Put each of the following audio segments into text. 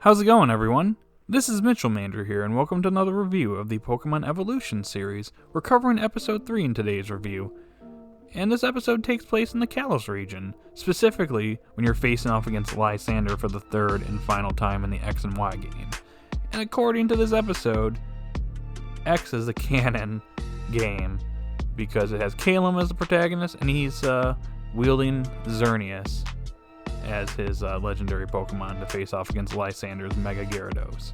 How's it going, everyone? This is Mitchell here, and welcome to another review of the Pokemon Evolution series. We're covering Episode 3 in today's review, and this episode takes place in the Kalos region, specifically when you're facing off against Lysandre for the third and final time in the X and Y game. And according to this episode, X is the canon game, because it has Kalos as the protagonist, and he's wielding Xerneas as his legendary Pokemon to face off against Lysandre's Mega Gyarados.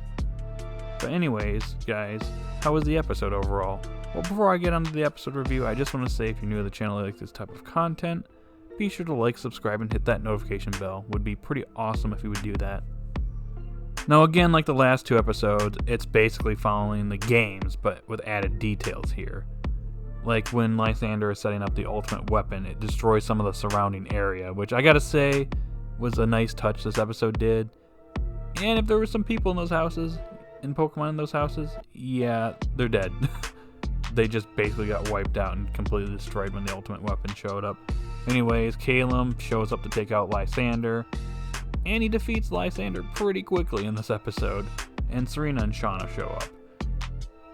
But anyways, guys, how was the episode overall? Well, before I get onto the episode review, I just want to say if you're new to the channel and like this type of content, be sure to like, subscribe, and hit that notification bell. Would be pretty awesome if you would do that. Now again, like the last two episodes, it's basically following the games, but with added details here. Like when Lysandre is setting up the ultimate weapon, it destroys some of the surrounding area, which I gotta say was a nice touch this episode did. And if there were some people in those houses, in Pokemon in those houses, yeah, they're dead. They just basically got wiped out and completely destroyed when the ultimate weapon showed up. Anyways, Kalos shows up to take out Lysandre, and he defeats Lysandre pretty quickly in this episode, and Serena and Shauna show up.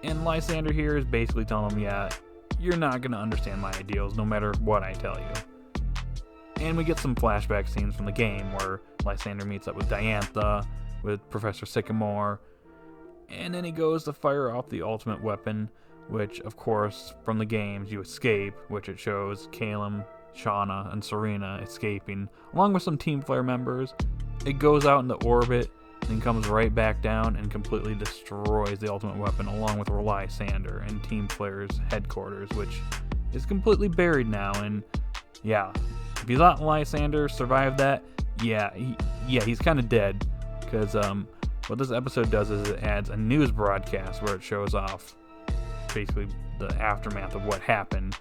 And Lysandre here is basically telling him, yeah, you're not going to understand my ideals no matter what I tell you. And we get some flashback scenes from the game where Lysandre meets up with Diantha, with Professor Sycamore, and then he goes to fire off the ultimate weapon, which, of course, from the games you escape, which it shows Kalos, Shauna, and Serena escaping, along with some Team Flare members. It goes out into orbit, then comes right back down and completely destroys the ultimate weapon, along with Lysandre and Team Flare's headquarters, which is completely buried now. And yeah, if you thought Lysandre survived that, he's kind of dead, because what this episode does is it adds a news broadcast where it shows off basically the aftermath of what happened,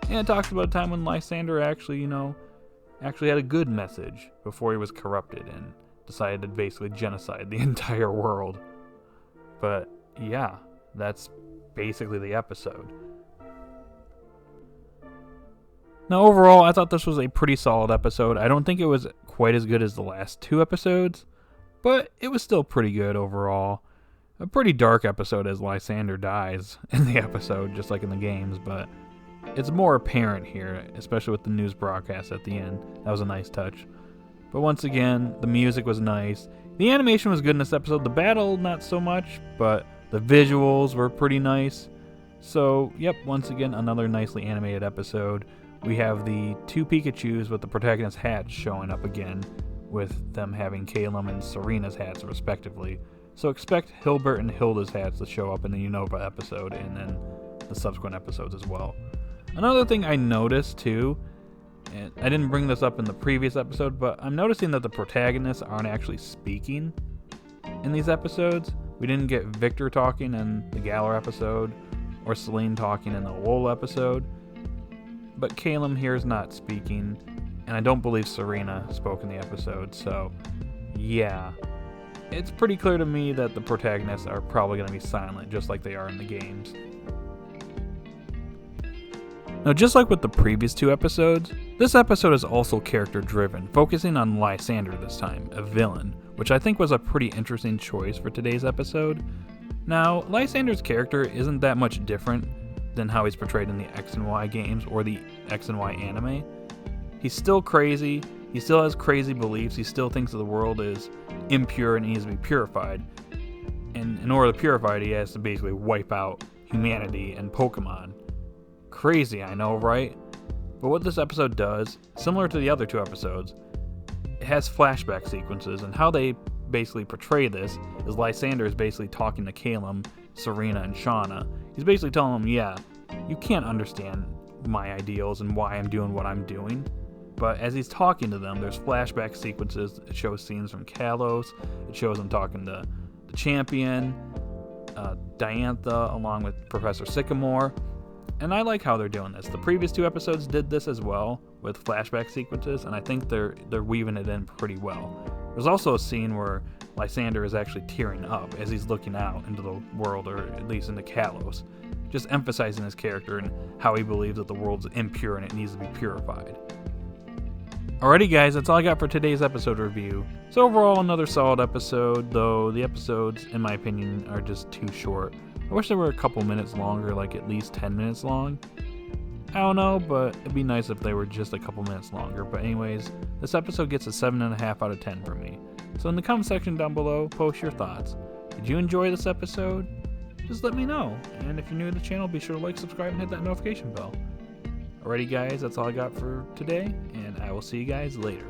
and it talks about a time when Lysandre actually had a good message before he was corrupted and decided to basically genocide the entire world. But yeah, that's basically the episode. Now overall, I thought this was a pretty solid episode. I don't think it was quite as good as the last two episodes, but it was still pretty good overall. A pretty dark episode as Lysandre dies in the episode, just like in the games, but it's more apparent here, especially with the news broadcast at the end. That was a nice touch. But once again, the music was nice. The animation was good in this episode. The battle, not so much, but the visuals were pretty nice. So, yep, once again, another nicely animated episode. We have the two Pikachus with the protagonist hats showing up again, with them having Kalos and Serena's hats respectively. So expect Hilbert and Hilda's hats to show up in the Unova episode and then the subsequent episodes as well. Another thing I noticed too, and I didn't bring this up in the previous episode, but I'm noticing that the protagonists aren't actually speaking in these episodes. We didn't get Victor talking in the Galar episode, or Celine talking in the Alola episode, but Kalos here is not speaking, and I don't believe Serena spoke in the episode, so yeah. It's pretty clear to me that the protagonists are probably going to be silent, just like they are in the games. Now, just like with the previous two episodes, this episode is also character-driven, focusing on Lysandre this time, a villain, which I think was a pretty interesting choice for today's episode. Now, Lysandre's character isn't that much different than how he's portrayed in the X and Y games or the X and Y anime. He's still crazy, he still has crazy beliefs, he still thinks that the world is impure and needs to be purified. And in order to purify it, he has to basically wipe out humanity and Pokemon. Crazy, I know, right? But what this episode does, similar to the other two episodes, it has flashback sequences, and how they basically portray this is Lysandre is basically talking to Kalos, Serena, and Shauna. He's basically telling them, yeah, you can't understand my ideals and why I'm doing what I'm doing. But as he's talking to them, there's flashback sequences. It shows scenes from Kalos. It shows him talking to the champion, Diantha, along with Professor Sycamore. And I like how they're doing this. The previous two episodes did this as well, with flashback sequences, and I think they're weaving it in pretty well. There's also a scene where Lysandre is actually tearing up as he's looking out into the world, or at least into Kalos, just emphasizing his character and how he believes that the world's impure and it needs to be purified. Alrighty guys, that's all I got for today's episode review. So overall, another solid episode, though the episodes, in my opinion, are just too short. I wish they were a couple minutes longer, like at least 10 minutes long. I don't know, but it'd be nice if they were just a couple minutes longer. But anyways, this episode gets a 7.5 out of 10 from me. So in the comment section down below, post your thoughts. Did you enjoy this episode? Just let me know. And if you're new to the channel, be sure to like, subscribe, and hit that notification bell. Alrighty guys, that's all I got for today, and I will see you guys later.